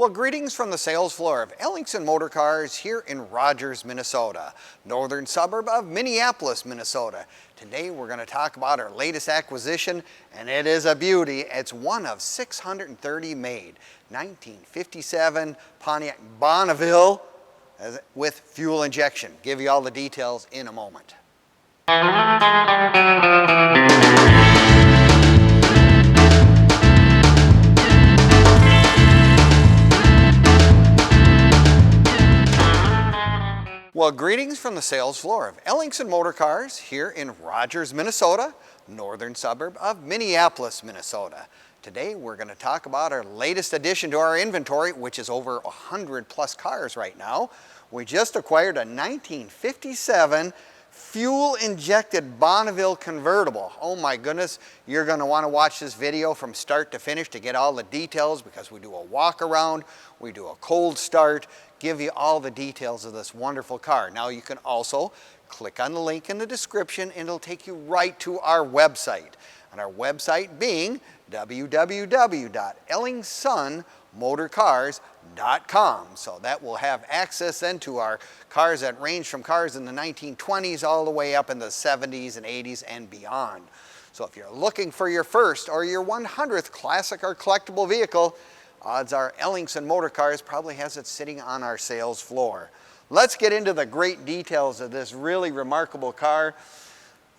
Well, greetings from the sales floor of Ellingson Motorcars here in Rogers, Minnesota, northern suburb of Minneapolis, Minnesota. Today we're going to talk about our latest acquisition, and it is a beauty. It's one of 630 made, 1957 Pontiac Bonneville with fuel injection. Give you all the details in a moment. Well, greetings from the sales floor of Ellingson Motorcars here in Rogers, Minnesota, northern suburb of Minneapolis, Minnesota. Today we're going to talk about our latest addition to our inventory, which is over 100 plus cars right now. We just acquired a 1957 fuel injected Bonneville Convertible. Oh my goodness, you're going to want to watch this video from start to finish to get all the details, because we do a walk around, we do a cold start, give you all the details of this wonderful car. Now you can also click on the link in the description and it'll take you right to our website. And our website being www.ellingsonmotorcars.com. So that will have access then to our cars that range from cars in the 1920s all the way up in the 70s and 80s and beyond. So if you're looking for your first or your 100th classic or collectible vehicle, odds are Ellingson Motorcars probably has it sitting on our sales floor. Let's get into the great details of this really remarkable car.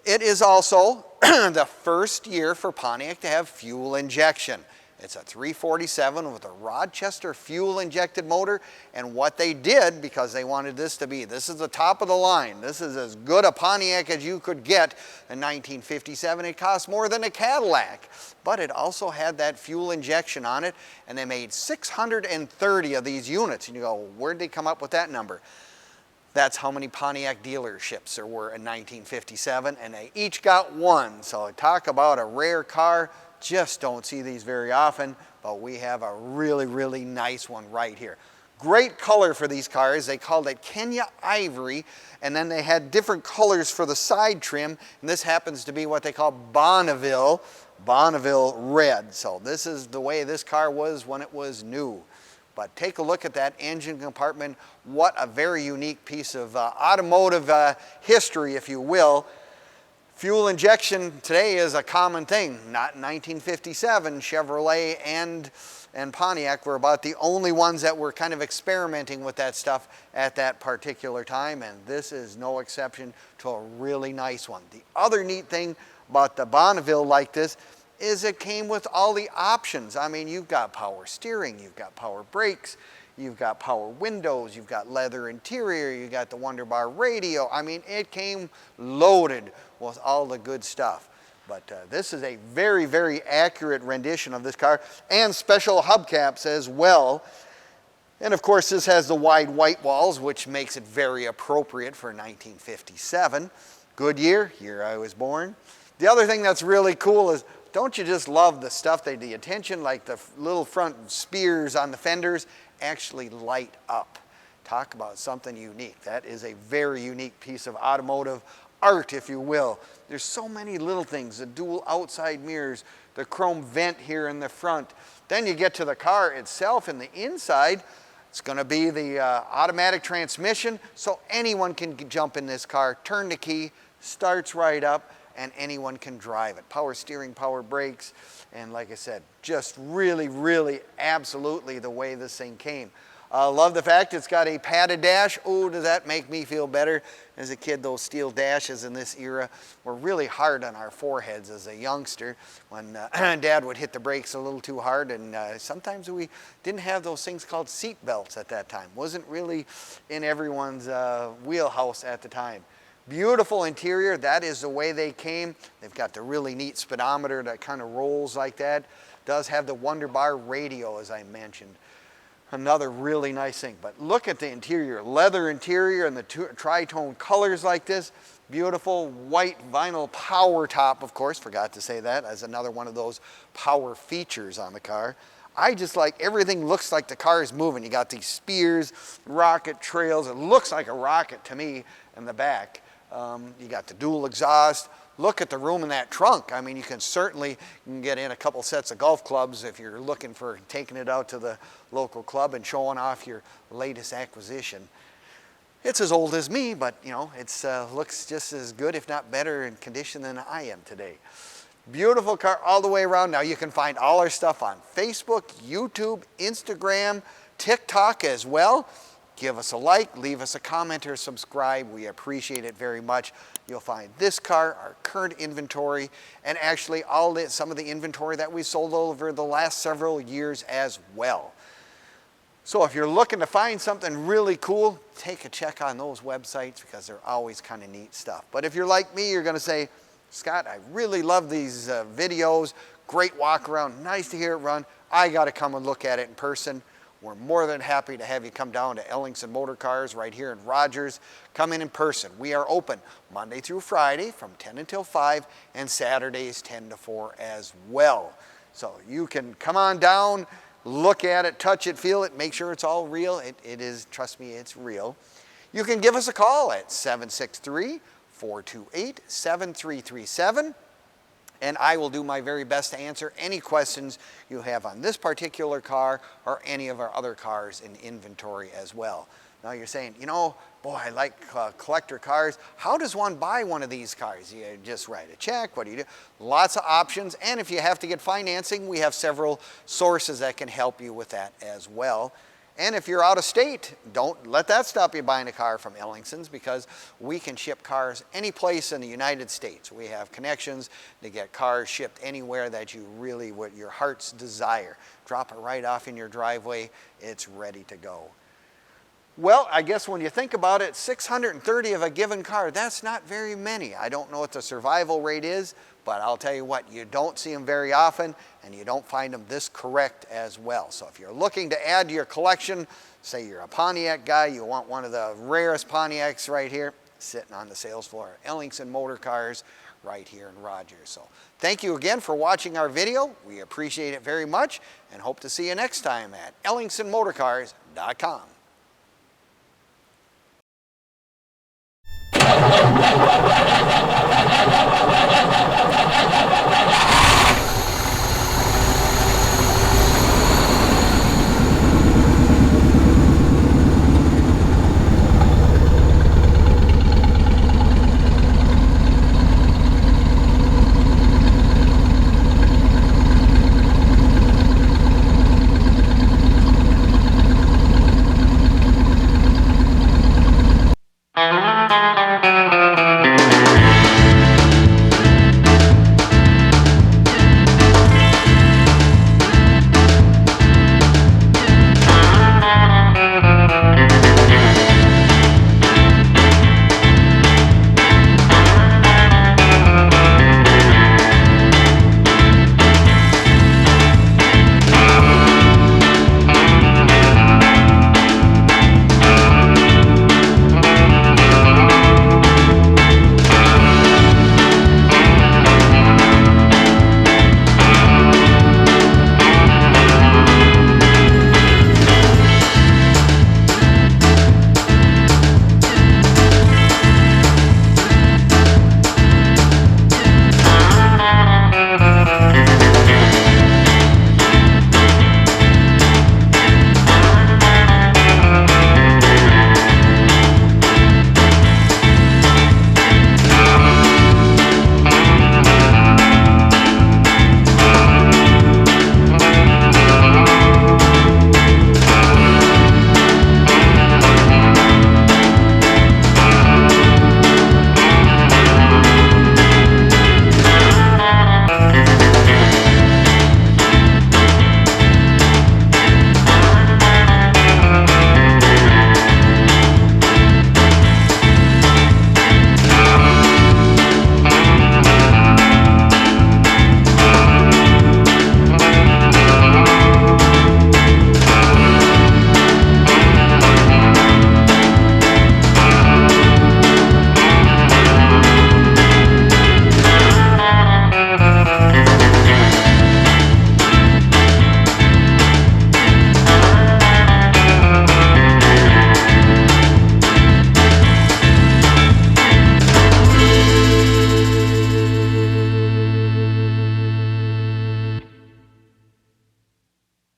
It is also the first year for Pontiac to have fuel injection. It's a 347 with a Rochester fuel injected motor, and what they did, because they wanted this to be, this is the top of the line, this is as good a Pontiac as you could get in 1957. It cost more than a Cadillac, but it also had that fuel injection on it, and they made 630 of these units. And you go, where'd they come up with that number? That's how many Pontiac dealerships there were in 1957, and they each got one. So talk about a rare car. Just don't see these very often, but we have a really, really nice one right here. Great color for these cars. They called it Kenya Ivory, and then they had different colors for the side trim, and this happens to be what they call Bonneville Red. So this is the way this car was when it was new. But take a look at that engine compartment. What a very unique piece of automotive history, if you will. Fuel injection today is a common thing. Not in 1957. Chevrolet and Pontiac were about the only ones that were kind of experimenting with that stuff at that particular time, and this is no exception to a really nice one. The other neat thing about the Bonneville like this is it came with all the options. I mean, you've got power steering, you've got power brakes, you've got power windows, you've got leather interior, you got the Wonderbar radio. I mean, it came loaded with all the good stuff. But this is a very, very accurate rendition of this car, and special hubcaps as well. And of course, this has the wide white walls, which makes it very appropriate for 1957. Good year I was born. The other thing that's really cool is, don't you just love the stuff, the attention, like the little front spears on the fenders actually light up. Talk about something unique. That is a very unique piece of automotive art, if you will. There's so many little things, the dual outside mirrors, the chrome vent here in the front. Then you get to the car itself, and the inside, it's going to be the automatic transmission, so anyone can jump in this car, turn the key, starts right up, and anyone can drive it. Power steering, power brakes, and like I said, just really, really, absolutely the way this thing came. Love the fact it's got a padded dash. Oh, does that make me feel better? As a kid, those steel dashes in this era were really hard on our foreheads as a youngster when Dad would hit the brakes a little too hard, and sometimes we didn't have those things called seat belts at that time. Wasn't really in everyone's wheelhouse at the time. Beautiful interior. That is the way they came. They've got the really neat speedometer that kind of rolls like that. Does have the Wonderbar radio, as I mentioned. Another really nice thing. But look at the interior. Leather interior and the tri-tone colors like this. Beautiful white vinyl power top, of course. Forgot to say that as another one of those power features on the car. I just like everything looks like the car is moving. You got these spears, rocket trails. It looks like a rocket to me in the back. You got the dual exhaust, look at the room in that trunk. I mean, you can certainly get in a couple sets of golf clubs if you're looking for taking it out to the local club and showing off your latest acquisition. It's as old as me, but you know, it's looks just as good, if not better in condition than I am today. Beautiful car all the way around. Now you can find all our stuff on Facebook, YouTube, Instagram, TikTok as well. Give us a like, leave us a comment or subscribe. We appreciate it very much. You'll find this car, our current inventory, and actually some of the inventory that we sold over the last several years as well. So if you're looking to find something really cool, take a check on those websites because they're always kind of neat stuff. But if you're like me, you're going to say, Scott, I really love these videos. Great walk around, nice to hear it run. I got to come and look at it in person. We're more than happy to have you come down to Ellingson Motorcars right here in Rogers. Come in person. We are open Monday through Friday from 10 until 5 and Saturdays 10 to 4 as well. So you can come on down, look at it, touch it, feel it, make sure it's all real. It is, trust me, it's real. You can give us a call at 763-428-7337. And I will do my very best to answer any questions you have on this particular car or any of our other cars in inventory as well. Now you're saying, you know, boy, I like collector cars. How does one buy one of these cars? You just write a check, what do you do? Lots of options, and if you have to get financing, we have several sources that can help you with that as well. And if you're out of state, don't let that stop you buying a car from Ellingson's, because we can ship cars any place in the United States. We have connections to get cars shipped anywhere that you really, what your heart's desire. Drop it right off in your driveway, it's ready to go. Well, I guess when you think about it, 630 of a given car, that's not very many. I don't know what the survival rate is, but I'll tell you what, you don't see them very often, and you don't find them this correct as well. So if you're looking to add to your collection, say you're a Pontiac guy, you want one of the rarest Pontiacs right here, sitting on the sales floor at Ellingson Motorcars right here in Rogers. So thank you again for watching our video. We appreciate it very much and hope to see you next time at ellingsonmotorcars.com.